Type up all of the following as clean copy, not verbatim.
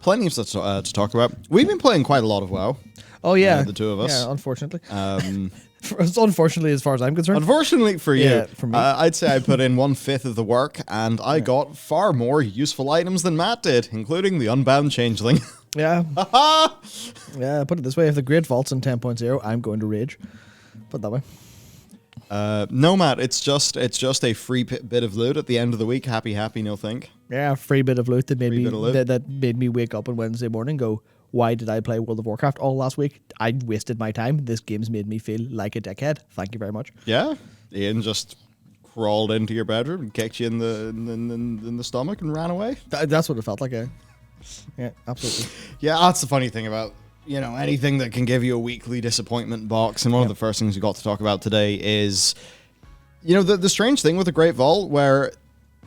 plenty of stuff to talk about. We've been playing quite a lot of WoW. Oh, yeah. The two of us. Yeah, unfortunately. Unfortunately, as far as I'm concerned. Unfortunately for you, Yeah, for me. I'd say I put in 1/5 of the work, and I got far more useful items than Matt did, including the Unbound Changeling. Yeah. Yeah, put it this way. If the Great Vault's in 10.0, I'm going to rage. Put it that way. No, Matt, it's just a free bit of loot at the end of the week. Happy, no think. Yeah, free bit of loot that made Free me bit of loot. that made me wake up on Wednesday morning and go, why did I play World of Warcraft all last week? I wasted my time. This game's made me feel like a dickhead. Thank you very much. Yeah, Ian just crawled into your bedroom and kicked you in the stomach and ran away. That's what it felt like. Yeah, absolutely. Yeah, that's the funny thing about, anything that can give you a weekly disappointment box. And one of the first things we got to talk about today is, the strange thing with the Great Vault, where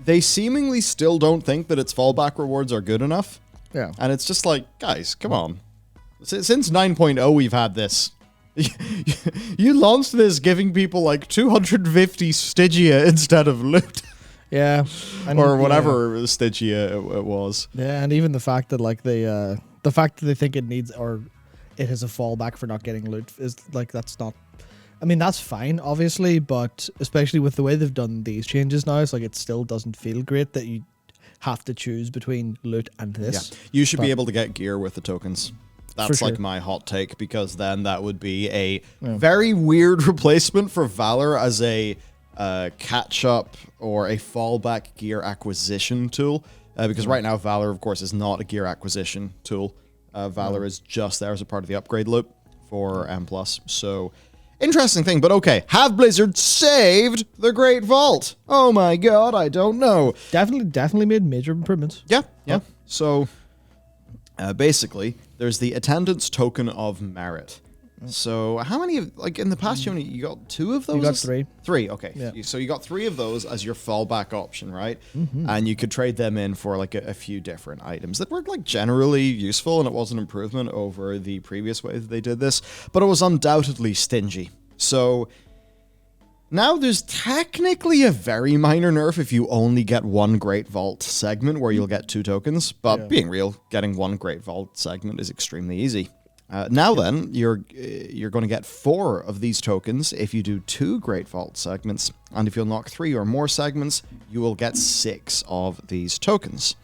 they seemingly still don't think that its fallback rewards are good enough. Yeah. And it's just like, guys, come on. Since 9.0, we've had this. You launched this giving people like 250 Stygia instead of loot. Yeah. Or whatever Stygia it was. Yeah, and even the fact that the fact that they think it needs or it has a fallback for not getting loot is like, that's not. I mean, that's fine, obviously, but especially with the way they've done these changes now, it's like it still doesn't feel great that you have to choose between loot and this. Yeah. You should be able to get gear with the tokens. That's like my hot take, because then that would be a very weird replacement for Valor as a catch-up or a fallback gear acquisition tool. Because right now, Valor, of course, is not a gear acquisition tool. Valor is just there as a part of the upgrade loop for M+. So, interesting thing, but okay. Have Blizzard saved the Great Vault? Oh my god, I don't know. Definitely made major improvements. Yeah. So, basically, there's the attendance token of merit. So, how many in the past, you got 2 of those? You got 3. 3, okay. Yeah. So, you got 3 of those as your fallback option, right? Mm-hmm. And you could trade them in for, a few different items that were, generally useful, and it was an improvement over the previous way that they did this, but it was undoubtedly stingy. So, now there's technically a very minor nerf if you only get 1 Great Vault segment where you'll get 2 tokens, but being real, getting 1 Great Vault segment is extremely easy. Then, you're going to get 4 of these tokens if you do 2 Great Vault segments, and if you'll knock 3 or more segments, you will get 6 of these tokens.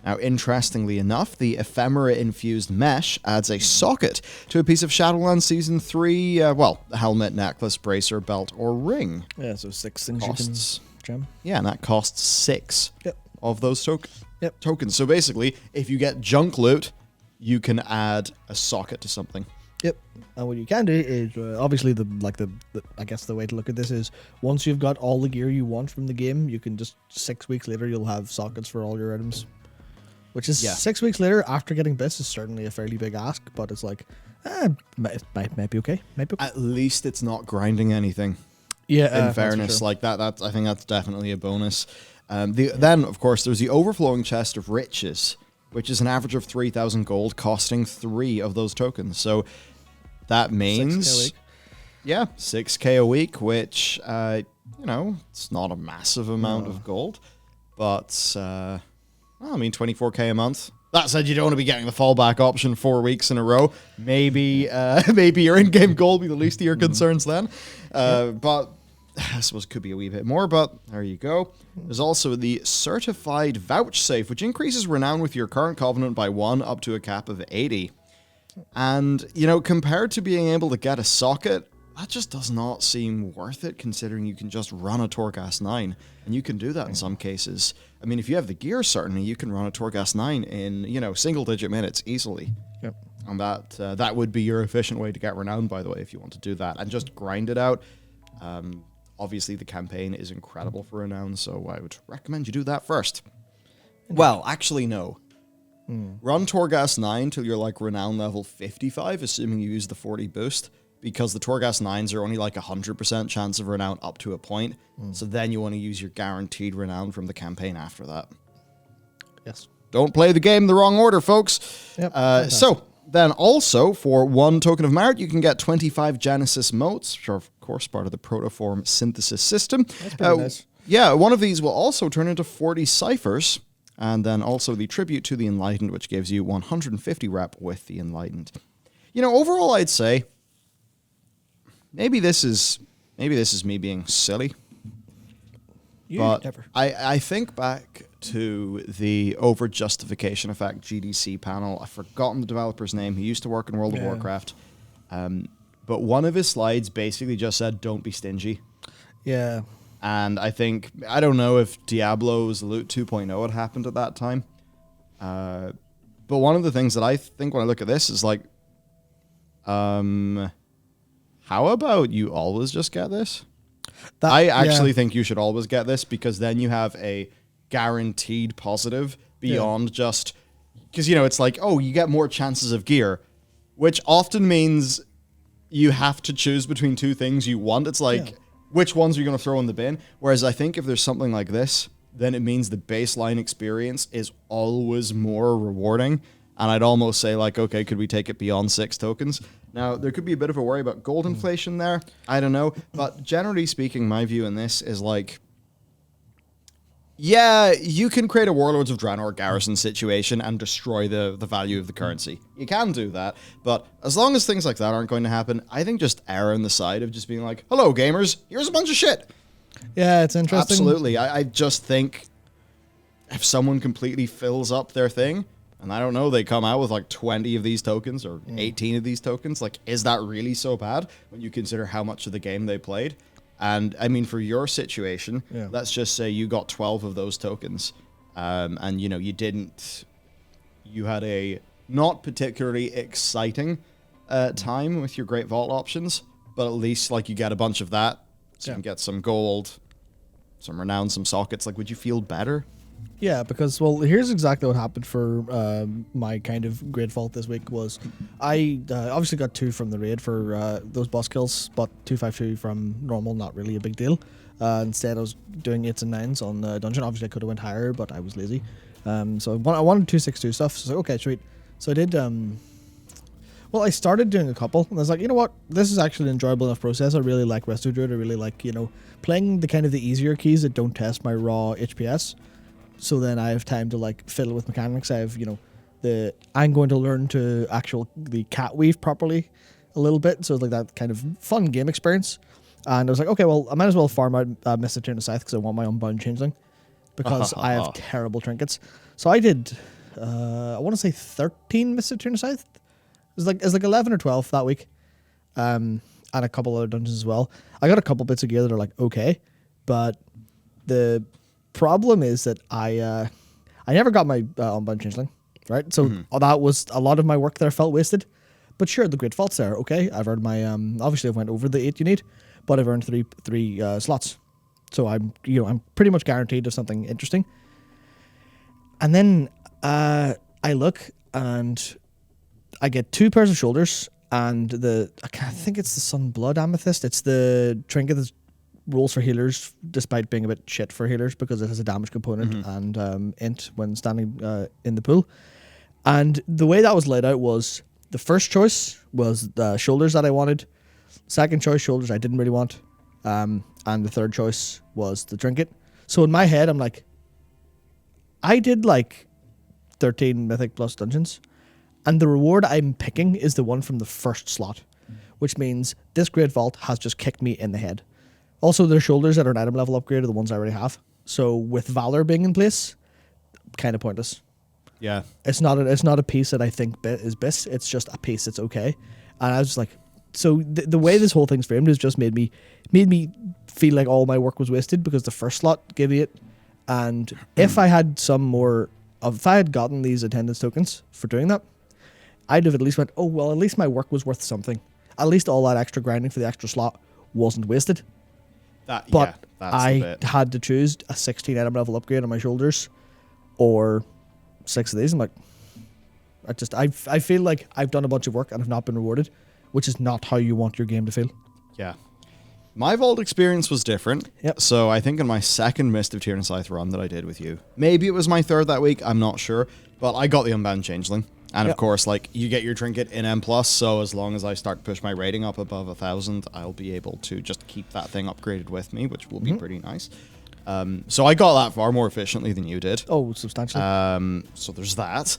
Now, interestingly enough, the ephemera-infused mesh adds a socket to a piece of Shadowlands Season 3, helmet, necklace, bracer, belt, or ring. Yeah, so 6 things you can gem. Yeah, and that costs 6 of those tokens. So basically, if you get junk loot, you can add a socket to something. Yep. And what you can do is, obviously, I guess the way to look at this is, once you've got all the gear you want from the game, you can just 6 weeks later, you'll have sockets for all your items. Which is 6 weeks later after getting this is certainly a fairly big ask, but it's like, it might be okay. At least it's not grinding anything. Yeah. In fairness, I think that's definitely a bonus. Then, of course, there's the overflowing chest of riches, which is an average of 3,000 gold, costing 3 of those tokens. So that means 6K a week. Yeah, 6K a week, which it's not a massive amount of gold, but 24K a month. That said, you don't want to be getting the fallback option 4 weeks in a row. Maybe your in-game goal will be the least of your concerns then. But I suppose it could be a wee bit more, but there you go. There's also the Certified Vouchsafe, which increases renown with your current covenant by 1 up to a cap of 80. And, compared to being able to get a socket, that just does not seem worth it, considering you can just run a Torghast 9. And you can do that in some cases. I mean, if you have the gear, certainly, you can run a Torghast 9 in, single-digit minutes easily. Yep. And that would be your efficient way to get renown, by the way, if you want to do that. And just grind it out. Obviously, the campaign is incredible for renown, so I would recommend you do that first. Well, actually, no. Run Torghast 9 till you're renown level 55, assuming you use the 40 boost, because the Torghast 9s are only 100% chance of renown up to a point. So then you want to use your guaranteed renown from the campaign after that. Yes. Don't play the game in the wrong order, folks. Yep. So then also, for 1 token of merit, you can get 25 Genesis motes, which are, of course, part of the protoform synthesis system. That's pretty nice. Yeah, one of these will also turn into 40 ciphers. And then also the Tribute to the Enlightened, which gives you 150 rep with the Enlightened. Overall, I'd say maybe this is me being silly. But Never. I think back to the over-justification effect GDC panel. I've forgotten the developer's name. He used to work in World of Warcraft. But one of his slides basically just said, don't be stingy. Yeah. And I don't know if Diablo's Loot 2.0 had happened at that time. But one of the things that I think when I look at this is like, how about you always just get this? I actually think you should always get this, because then you have a guaranteed positive beyond just... Because, it's like, oh, you get more chances of gear, which often means you have to choose between two things you want. It's like, which ones are you going to throw in the bin? Whereas I think if there's something like this, then it means the baseline experience is always more rewarding. And I'd almost say, like, okay, could we take it beyond 6 tokens? Now, there could be a bit of a worry about gold inflation there. I don't know. But generally speaking, my view in this is like, yeah, you can create a Warlords of Draenor garrison situation and destroy the value of the currency. You can do that. But as long as things like that aren't going to happen, I think just err on the side of just being like, hello, gamers, here's a bunch of shit. Yeah, it's interesting. Absolutely. I just think if someone completely fills up their thing, and I don't know, they come out with like 20 of these tokens or 18 of these tokens, like, is that really so bad when you consider how much of the game they played? And I mean, for your situation, let's just say you got 12 of those tokens, and you had a not particularly exciting time with your Great Vault options, but at least like you get a bunch of that, so you can get some gold, some renown, some sockets. Like, would you feel better? Yeah, because, well, here's exactly what happened for my kind of Great Vault this week was I obviously got 2 from the raid for those boss kills, but 252 from normal, not really a big deal. Instead, I was doing 8s and 9s on dungeon. Obviously, I could have went higher, but I was lazy. So I wanted 262 stuff, so I was like, okay, sweet. So I did... well, I started doing a couple, and I was like, you know what? This is actually an enjoyable enough process. I really like Resto Druid. I really like, playing the kind of the easier keys that don't test my raw HPS. So then I have time to like fiddle with mechanics. I have, I'm going to learn to the cat weave properly a little bit. So it's like that kind of fun game experience. And I was like, okay, well, I might as well farm out Mist of Tyranid Scythe because I want my Unbound Changeling because I have terrible trinkets. So I did, I want to say 13 Mist of Tyranid Scythe. It was like 11 or 12 that week. And a couple other dungeons as well. I got a couple bits of gear that are like, okay. But the problem is that I never got my Unbound Changeling, right? So that was a lot of my work there felt wasted. But sure, the Great Vault's there. Okay, I've earned my obviously I've went over the 8 you need, but I've earned three slots, so I'm pretty much guaranteed of something interesting. And then I look and I get 2 pairs of shoulders and I think it's the Sunblood Amethyst. It's the trinket that's rolls for healers, despite being a bit shit for healers because it has a damage component and int when standing in the pool. And the way that was laid out was the first choice was the shoulders that I wanted. Second choice, shoulders I didn't really want. And the third choice was the trinket. So in my head, I'm like, I did like 13 Mythic Plus dungeons, and the reward I'm picking is the one from the first slot, which means this Great Vault has just kicked me in the head. Also, their shoulders that are an item level upgrade are the ones I already have. So with Valor being in place, kind of pointless. Yeah. It's not a piece that I think is best. It's just a piece that's okay. And I was just like, so the way this whole thing's framed is just made me feel like all my work was wasted because the first slot gave me it. And if I had if I had gotten these attendance tokens for doing that, I'd have at least went, oh, well, at least my work was worth something. At least all that extra grinding for the extra slot wasn't wasted. But I had to choose a 16 item level upgrade on my shoulders or 6 of these. I'm like, I feel like I've done a bunch of work and have not been rewarded, which is not how you want your game to feel. Yeah. My vault experience was different. Yep. So I think in my second Mist of Tyranid Scythe run that I did with you, maybe it was my third that week, I'm not sure, but I got the Unbound Changeling. And of course, like, you get your trinket in M+, so as long as I start to push my rating up above 1,000, I'll be able to just keep that thing upgraded with me, which will be pretty nice. So I got that far more efficiently than you did. Oh, substantially. So there's that.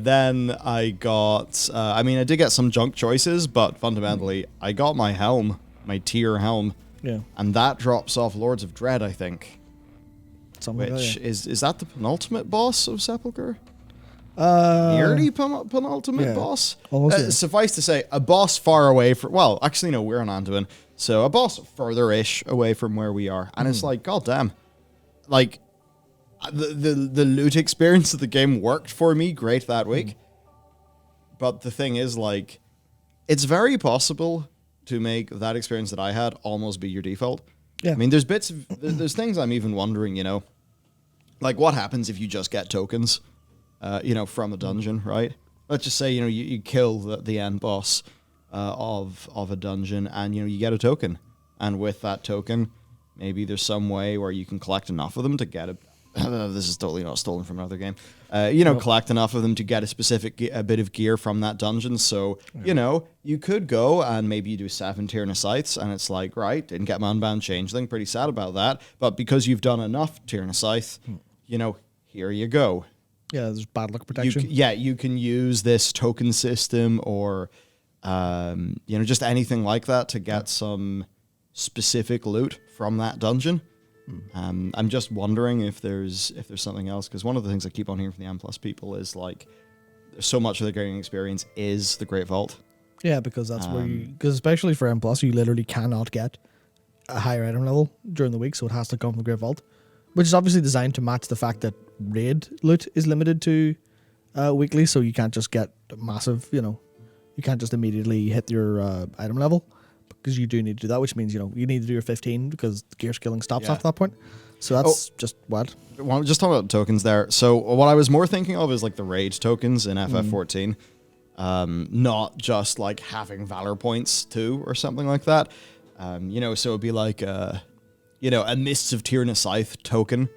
Then I got, I mean, I did get some junk choices, but fundamentally, I got my helm, my tier helm. Yeah. And that drops off Lords of Dread, I think. Something like Which that, is that the penultimate boss of Sepulchre? yeah. Nearly penultimate yeah. boss? Almost, yeah. Suffice to say, a boss far away from, well, actually, no, we're on Anduin. So a boss further-ish away from where we are. And it's like, goddamn. Like, the loot experience of the game worked for me great that week. But the thing is, like, it's very possible to make that experience that I had almost be your default. Yeah. I mean, there's bits of, there's things I'm even wondering, you know, like what happens if you just get tokens, you know, from a dungeon, right? Let's just say, you know, you kill the end boss of a dungeon and, you know, you get a token. And with that token, maybe there's some way where you can collect enough of them to get a, this is totally not stolen from another game. You know, collect enough of them to get a specific bit of gear from that dungeon. So, you know, you could go and maybe you do 7 Tyrannus Scythes and it's like, right, didn't get my unbound changeling, pretty sad about that. But because you've done enough Tyrannus Scythe, you know, here you go. Yeah, there's bad luck protection. You can use this token system or, you know, just anything like that to get some specific loot from that dungeon. I'm just wondering if there's something else, because one of the things I keep on hearing from the M Plus people is like so much of the gaming experience is the Great Vault. Yeah, because that's where you, because especially for M Plus, you literally cannot get a higher item level during the week, so it has to come from the Great Vault, which is obviously designed to match the fact that raid loot is limited to weekly, so you can't just get massive, you know, you can't just immediately hit your item level. Because you do need to do that, which means, you know, you need to do your 15 because gear skilling stops after that point. So that's just what. Well, just talking about tokens there. So what I was more thinking of is like the raid tokens in FF14. Not just like having Valor points too or something like that. You know, so it'd be like, you know, a Mists of Tyrannus Scythe token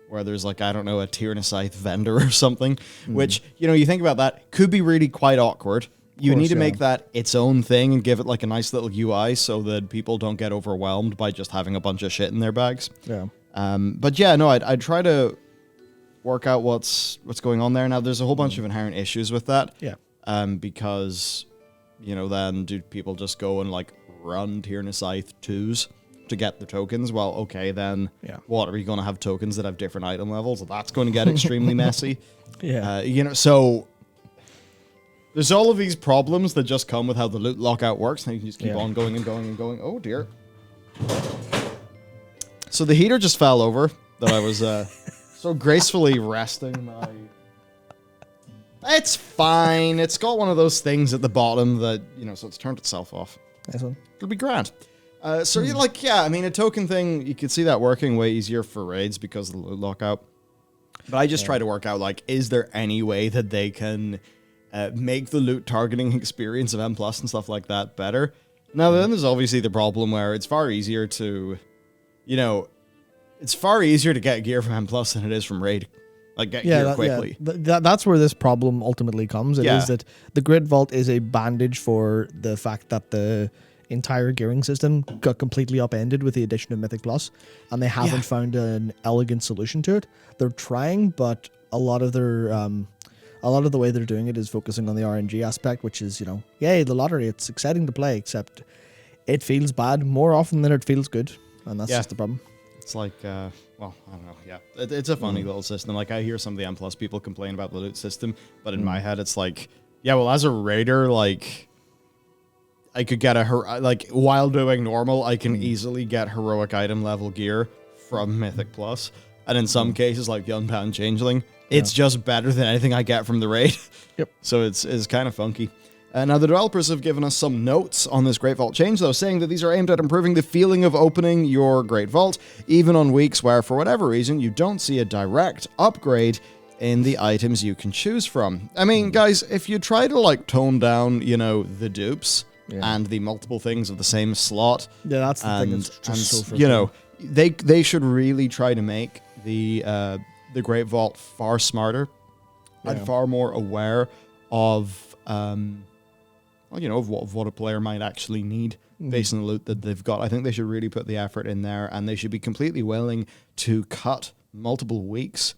where there's like, I don't know, a Tyrannus Scythe vendor or something, which, you know, you think about that, could be really quite awkward. You need to make that its own thing and give it like a nice little UI so that people don't get overwhelmed by just having a bunch of shit in their bags. Yeah. But yeah, no, I'd try to work out what's going on there. Now, there's a whole bunch of inherent issues with that. Yeah. Because, you know, then do people just go and like run Tyrannus Scythe 2s to get the tokens? Well, okay, then what, are you going to have tokens that have different item levels? That's going to get extremely messy. Yeah. You know, so there's all of these problems that just come with how the loot lockout works, and you can just keep on going and going and going. Oh, dear. So the heater just fell over that I was so gracefully resting my... It's fine. It's got one of those things at the bottom that, you know, so it's turned itself off. Nice one. It'll be grand. So you're like, yeah, I mean, a token thing, you could see that working way easier for raids because of the loot lockout. But I just try to work out, like, is there any way that they can... make the loot targeting experience of M Plus and stuff like that better. Now, then there's obviously the problem where it's far easier to, you know, it's far easier to get gear from M Plus than it is from Raid. Like, get gear quickly. Yeah. That's where this problem ultimately comes. It is that the Grid Vault is a bandage for the fact that the entire gearing system got completely upended with the addition of Mythic Plus, and they haven't found an elegant solution to it. They're trying, but a lot of their... a lot of the way they're doing it is focusing on the RNG aspect, which is, you know, yay, the lottery, it's exciting to play, except it feels bad more often than it feels good, and that's just the problem. It's like, well, I don't know, it's a funny little system. Like, I hear some of the M Plus people complain about the loot system, but in my head, it's like, yeah, well, as a raider, like, I could get like, while doing normal, I can easily get heroic item level gear from Mythic Plus, and in some cases, like the Unbound Changeling, it's just better than anything I get from the raid. Yep. So it's kind of funky. Now, the developers have given us some notes on this Great Vault change, though, saying that these are aimed at improving the feeling of opening your Great Vault, even on weeks where, for whatever reason, you don't see a direct upgrade in the items you can choose from. I mean, guys, if you try to, like, tone down, you know, the dupes and the multiple things of the same slot... Yeah, that's the thing that's just so frustrating. You know, they should really try to make the Great Vault far smarter and far more aware of, well, you know, of what a player might actually need based on the loot that they've got. I think they should really put the effort in there, and they should be completely willing to cut multiple weeks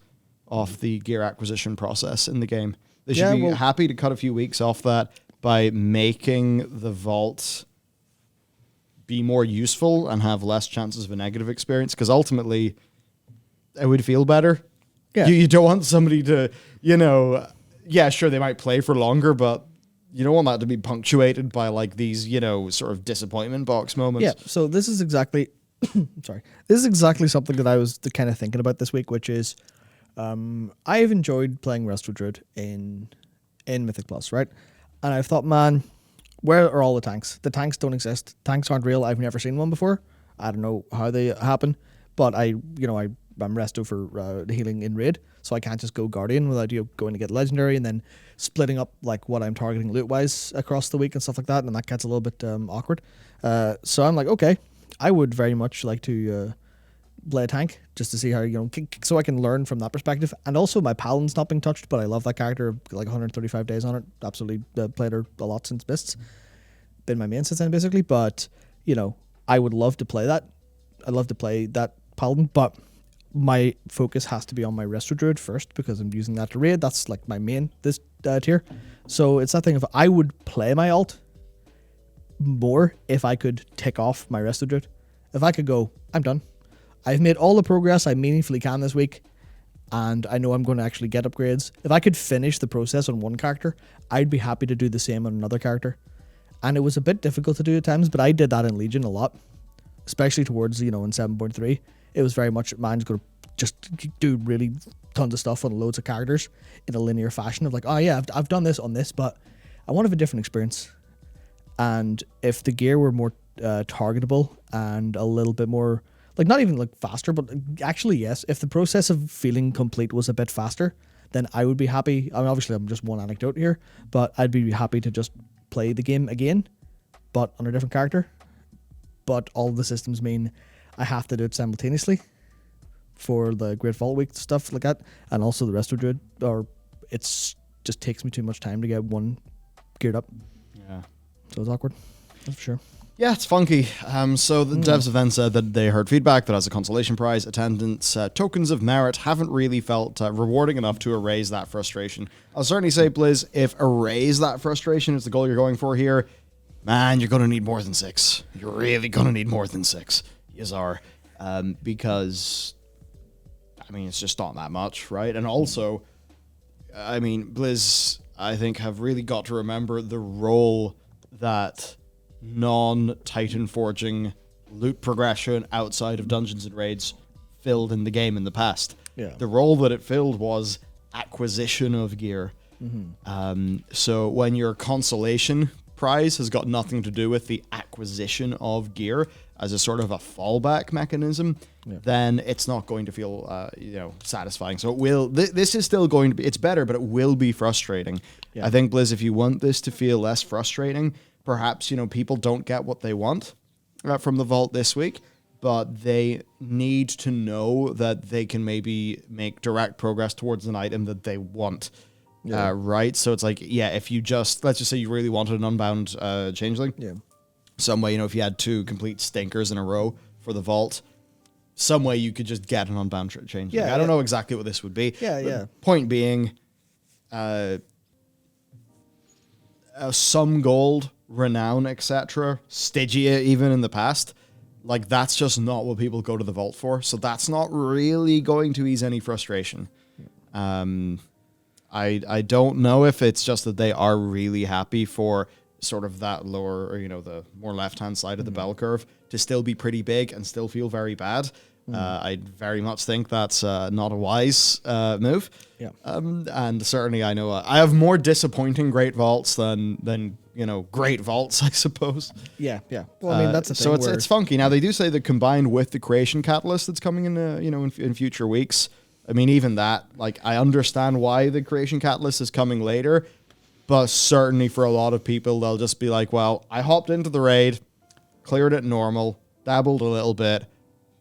off the gear acquisition process in the game. They should be happy to cut a few weeks off that by making the vault be more useful and have less chances of a negative experience, because ultimately it would feel better. Yeah. You don't want somebody to, sure, they might play for longer, but you don't want that to be punctuated by like these, sort of disappointment box moments. Yeah, so this is exactly sorry. This is exactly something that I was kind of thinking about this week, which is I've enjoyed playing Resto Druid in Mythic Plus, right? And I've thought, man, where are all the tanks? The tanks don't exist. Tanks aren't real. I've never seen one before. I don't know how they happen, but I'm Resto for healing in raid, so I can't just go Guardian without going to get Legendary and then splitting up like what I'm targeting loot-wise across the week and stuff like that, and that gets a little bit awkward. So I'm like, okay, I would very much like to play a tank just to see how, so I can learn from that perspective. And also my Paladin's not being touched, but I love that character. Like 135 days on it. Absolutely played her a lot since Mists. Been my main since then, basically. But, I would love to play that. I'd love to play that Paladin, but my focus has to be on my Resto Druid first because I'm using that to raid. That's like my main this tier. So it's that thing of I would play my alt more if I could tick off my Resto Druid. If I could go, I'm done. I've made all the progress I meaningfully can this week, and I know I'm going to actually get upgrades. If I could finish the process on one character, I'd be happy to do the same on another character. And it was a bit difficult to do at times, but I did that in Legion a lot, especially towards, in 7.3. It was very much, man's going to just do really tons of stuff on loads of characters in a linear fashion of like, oh yeah, I've done this on this, but I want to have a different experience. And if the gear were more targetable and a little bit more, like not even like faster, but actually yes, if the process of feeling complete was a bit faster, then I would be happy. I mean, obviously I'm just one anecdote here, but I'd be happy to just play the game again, but on a different character. But all the systems mean I have to do it simultaneously for the Great Vault Week stuff like that, and also the Resto Druid, or it's just takes me too much time to get one geared up. Yeah. So it's awkward, that's for sure. Yeah, it's funky. So the devs event said that they heard feedback that as a consolation prize, attendance tokens of merit haven't really felt rewarding enough to erase that frustration. I'll certainly say, Blizz, if erase that frustration is the goal you're going for here, man, you're going to need more than 6. You're really going to need more than 6. Yes, are. Because, I mean, it's just not that much, right? And also, I mean, Blizz, I think, have really got to remember the role that non-Titan forging loot progression outside of dungeons and raids filled in the game in the past. Yeah. The role that it filled was acquisition of gear. So when your consolation prize has got nothing to do with the acquisition of gear as a sort of a fallback mechanism, then it's not going to feel satisfying. So it will. This is still going to be. It's better, but it will be frustrating. Yeah. I think, Blizz, if you want this to feel less frustrating, perhaps people don't get what they want from the vault this week, but they need to know that they can maybe make direct progress towards an item that they want. Yeah. Right? So it's like, if you let's just say you really wanted an unbound changeling. Yeah. Some way, if you had 2 complete stinkers in a row for the vault, some way you could just get an unbound changeling. Yeah, I don't know exactly what this would be. Point being, some gold, renown, etc., Stygia even in the past, like that's just not what people go to the vault for. So that's not really going to ease any frustration. I don't know if it's just that they are really happy for sort of that lower, or the more left-hand side of the bell curve to still be pretty big and still feel very bad. I very much think that's not a wise move. Yeah. And certainly I know I have more disappointing great vaults than great vaults, I suppose. Yeah. Well, I mean, that's the thing. So it's funky. Now, they do say that combined with the creation catalyst that's coming in, in future weeks, I mean, even that, like, I understand why the creation catalyst is coming later, but certainly for a lot of people, they'll just be like, well, I hopped into the raid, cleared it normal, dabbled a little bit,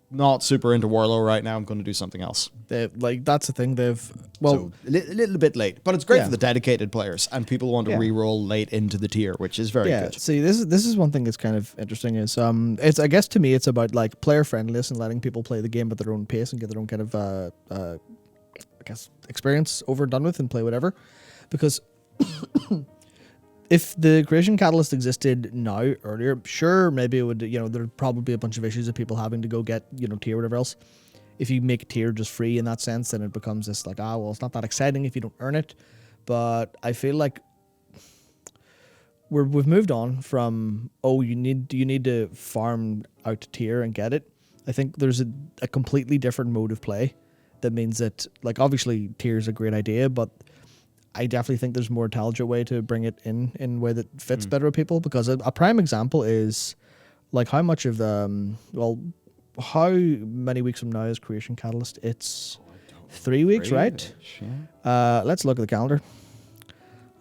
not super into Warlow right now. I'm going to do something else. That's the thing. So a little bit late, but it's great Yeah. for the dedicated players and people who want to Yeah. re-roll late into the tier, which is very good. See, this is one thing that's kind of interesting. It's I guess to me it's about like player friendliness and letting people play the game at their own pace and get their own kind of I guess experience over and done with and play whatever, because. If the creation catalyst existed now earlier, sure, maybe it would, there'd probably be a bunch of issues of people having to go get, tier, whatever else. If you make tier just free in that sense, then it becomes this like, well, it's not that exciting if you don't earn it. But I feel like we've moved on from, you need to farm out tier and get it. I think there's a completely different mode of play that means that, like, obviously tier is a great idea, but I definitely think there's a more intelligent way to bring it in a way that fits better with people, because a prime example is like how much of how many weeks from now is Creation Catalyst? It's 3 weeks, right? Yeah. Let's look at the calendar.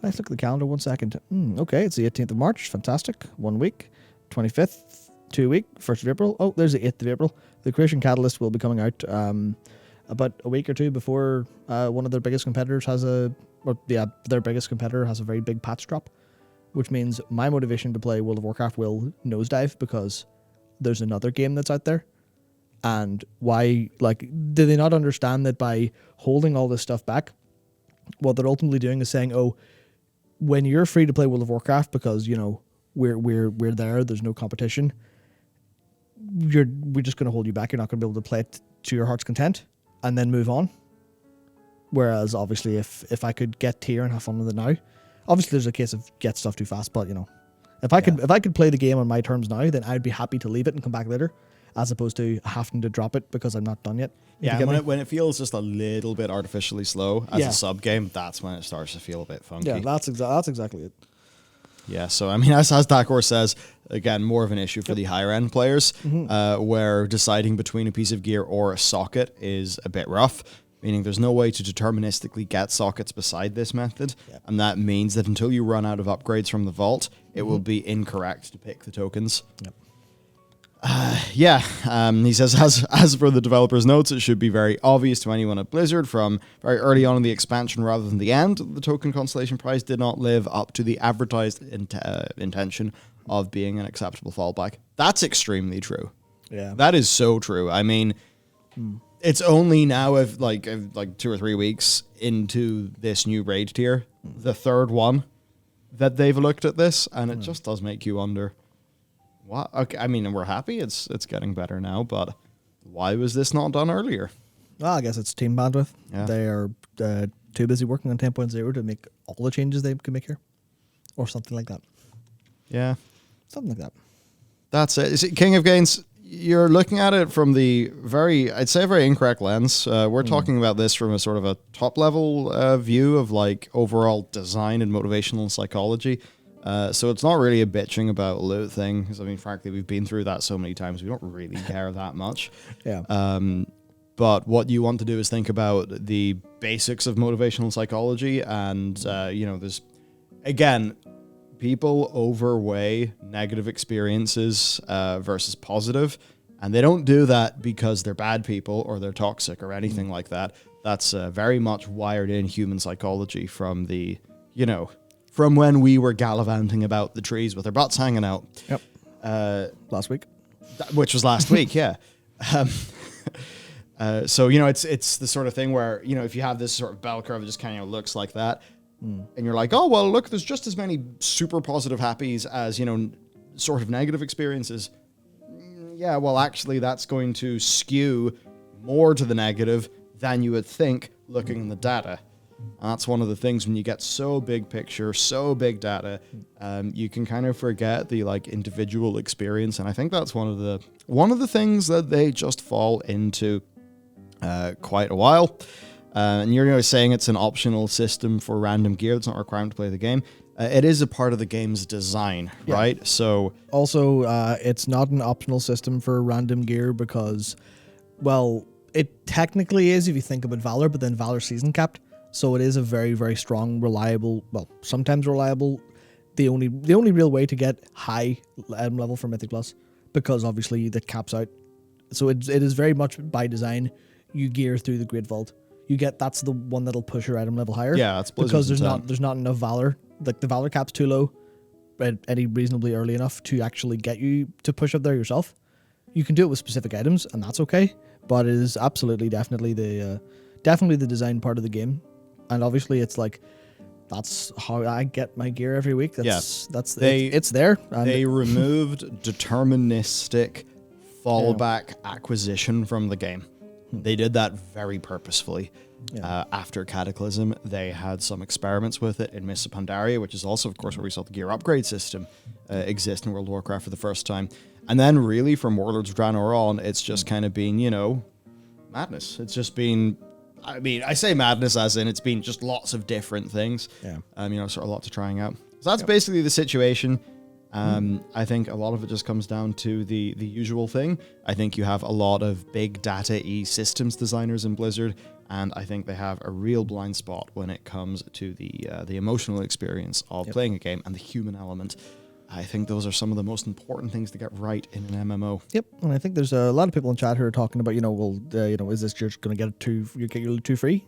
Let's look at the calendar 1 second. Okay, it's the 18th of March. Fantastic. 1 week. 25th, 2 week. 1st of April. Oh, there's the 8th of April. The Creation Catalyst will be coming out about a week or two before one of their biggest competitors their biggest competitor has a very big patch drop, which means my motivation to play World of Warcraft will nosedive because there's another game that's out there. And why, do they not understand that by holding all this stuff back, what they're ultimately doing is saying, when you're free to play World of Warcraft because, we're there, there's no competition, we're just going to hold you back. You're not going to be able to play it to your heart's content and then move on. Whereas obviously if I could get tier and have fun with it now, obviously there's a case of get stuff too fast, but if I could play the game on my terms now, then I'd be happy to leave it and come back later, as opposed to having to drop it because I'm not done yet. Yeah, when it feels just a little bit artificially slow as a sub game, that's when it starts to feel a bit funky. Yeah, that's exactly it. Yeah, so I mean, as Dakor says, again, more of an issue for the higher end players, where deciding between a piece of gear or a socket is a bit rough. Meaning there's no way to deterministically get sockets beside this method, and that means that until you run out of upgrades from the vault, it will be incorrect to pick the tokens. He says, as for the developer's notes, it should be very obvious to anyone at Blizzard from very early on in the expansion rather than the end, the token constellation prize did not live up to the advertised intention of being an acceptable fallback. That's extremely true. Yeah. That is so true. I mean... It's only now of like 2 or 3 weeks into this new raid tier, the third one, that they've looked at this, and it just does make you wonder, what? Okay, I mean, we're happy it's getting better now, but why was this not done earlier? Well, I guess it's team bandwidth. Yeah. They are too busy working on 10.0 to make all the changes they can make here, or something like that. Yeah, Something like that. that's it. Is it King of Gains? You're looking at it from the very incorrect lens. We're talking about this from a sort of a top level view of like overall design and motivational psychology. So it's not really a bitching about loot thing, because I mean, frankly, we've been through that so many times. We don't really care that much. Yeah. But what you want to do is think about the basics of motivational psychology, and there's again. People overweigh negative experiences versus positive, and they don't do that because they're bad people or they're toxic or anything like that. That's very much wired in human psychology from from when we were gallivanting about the trees with our butts hanging out. Yep. Last week. Which was last week, yeah. So, it's the sort of thing where, if you have this sort of bell curve that just kind of looks like that, and you're like, oh, well, look, there's just as many super positive happies as, sort of negative experiences. Yeah, well, actually, that's going to skew more to the negative than you would think looking in the data. And that's one of the things when you get so big picture, so big data, you can kind of forget the individual experience. And I think that's one of the things that they just fall into quite a while. And you're saying it's an optional system for random gear that's not required to play the game. It is a part of the game's design, right? So also, it's not an optional system for random gear because, well, it technically is if you think about Valor, but then Valor season capped. So it is a very, very strong, reliable, well, sometimes reliable, the only real way to get high level for Mythic Plus, because obviously that caps out So it is very much by design. You gear through the Great Vault. That's the one that'll push your item level higher. Yeah, that's Blizzard's because intent. there's not enough Valor. Like the Valor cap's too low, but any reasonably early enough to actually get you to push up there yourself. You can do it with specific items, and that's okay. But it is absolutely definitely the design part of the game, and obviously it's like that's how I get my gear every week. It's there. And They removed deterministic fallback acquisition from the game. They did that very purposefully. After Cataclysm, they had some experiments with it in Mists of Pandaria, which is also, of course, where we saw the gear upgrade system exist in World of Warcraft for the first time. And then really from Warlords of Draenor on, it's just kind of been, madness. It's just been, I say madness as in it's been just lots of different things. Yeah. Sort of lots of trying out. So that's basically the situation. I think a lot of it just comes down to the usual thing. I think you have a lot of big data-y systems designers in Blizzard, and I think they have a real blind spot when it comes to the emotional experience of playing a game and the human element. I think those are some of the most important things to get right in an MMO. Yep, and I think there's a lot of people in chat who are talking about, is this just going to get your loot 2 free?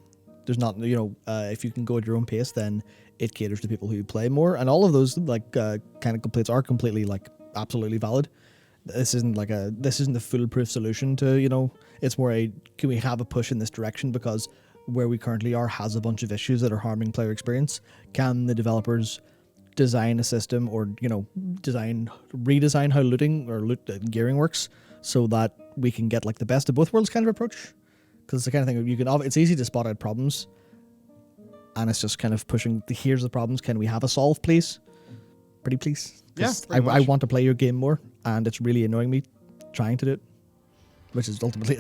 There's not, if you can go at your own pace, then it caters to people who play more, and all of those kind of complaints are completely absolutely valid. This isn't the foolproof solution to it's more can we have a push in this direction, because where we currently are has a bunch of issues that are harming player experience. Can the developers design a system or redesign how looting or gearing works so that we can get the best of both worlds kind of approach? Because it's the kind of thing it's easy to spot out problems, and it's just kind of pushing. Here's the problems. Can we have a solve, please? Pretty please. Yeah, I want to play your game more, and it's really annoying me trying to do it, which is ultimately